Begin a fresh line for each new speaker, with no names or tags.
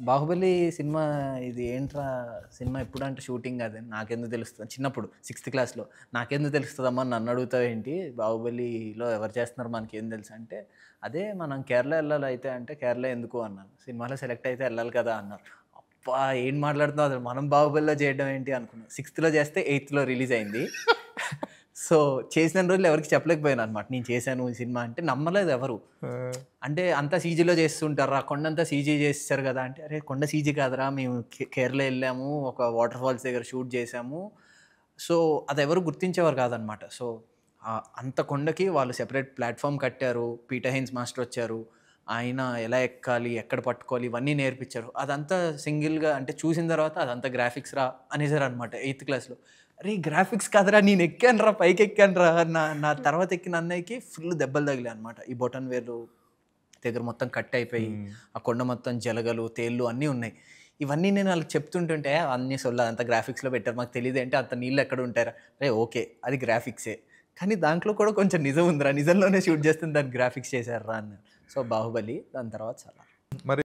Baahubali cinema ఇది ఏంట్రా cinema ఎప్పుడంటే షూటింగ్ అది నాకెందుకు తెలుస్తుంది చిన్నప్పుడు 6th క్లాస్లో. నాకెందుకు తెలుస్తుందమ్మా నన్ను అడుగుతావు ఏంటి, బాహుబలిలో ఎవరు చేస్తున్నారు మనకేం తెలుసు అంటే, అదే మనం కేరళ వెళ్ళాలి అయితే అంటే కేరళ ఎందుకు అన్నాను. సినిమాలో సెలెక్ట్ అయితే వెళ్ళాలి కదా అన్నారు. అబ్బా ఏం మాట్లాడుతున్నావు అసలు, మనం బాహుబలిలో చేయడం ఏంటి అనుకున్నాను. 6థ్లో చేస్తే 8థ్లో రిలీజ్ అయింది. సో చేసిన రోజులు ఎవరికి చెప్పలేకపోయాను అనమాట, నేను చేశాను ఈ సినిమా అంటే. నమ్మలేదు ఎవరు. అంటే అంతా సీజీలో చేస్తుంటారా, కొండంతా సీజీ చేసేసారు కదా అంటే, అరే కొండ సీజీ కాదురా, మేము కేరళ వెళ్ళాము, ఒక వాటర్ ఫాల్స్ దగ్గర షూట్ చేసాము. సో అది ఎవరు గుర్తించేవారు కాదనమాట. సో అంత కొండకి వాళ్ళు సెపరేట్ ప్లాట్ఫామ్ కట్టారు. పీటర్ హెయిన్స్ మాస్టర్ వచ్చారు. ఆయన ఎలా ఎక్కాలి, ఎక్కడ పట్టుకోవాలి ఇవన్నీ నేర్పించారు. అదంతా సింగిల్గా అంటే చూసిన తర్వాత అదంతా గ్రాఫిక్స్ రా అనేసారు అనమాట 8th క్లాస్లో. అరే గ్రాఫిక్స్ కాదురా, నేను ఎక్కాను రా, పైకి ఎక్కాను రా. నా నా తర్వాత ఎక్కిన అన్నయ్యకి ఫుల్ దెబ్బలు తగిలాయి అనమాట. ఈ బొటన్ వేలు దగ్గర మొత్తం కట్ అయిపోయి, ఆ కొండ మొత్తం జలగలు, తేళ్ళు అన్నీ ఉన్నాయి. ఇవన్నీ నేను వాళ్ళకి చెప్తుంటుంటే అన్నీ సొల్లు, అంత గ్రాఫిక్స్లో పెట్టారు మాకు తెలియదు అంటే, అంత నీళ్ళు ఎక్కడ ఉంటారా, అరే ఓకే అది గ్రాఫిక్సే కానీ దాంట్లో కూడా కొంచెం నిజం ఉందిరా, నిజంలోనే షూట్ చేస్తుంది దాన్ని గ్రాఫిక్స్ చేశారా అన్నారు. సో బాహుబలి దాని తర్వాత చాలా
మరి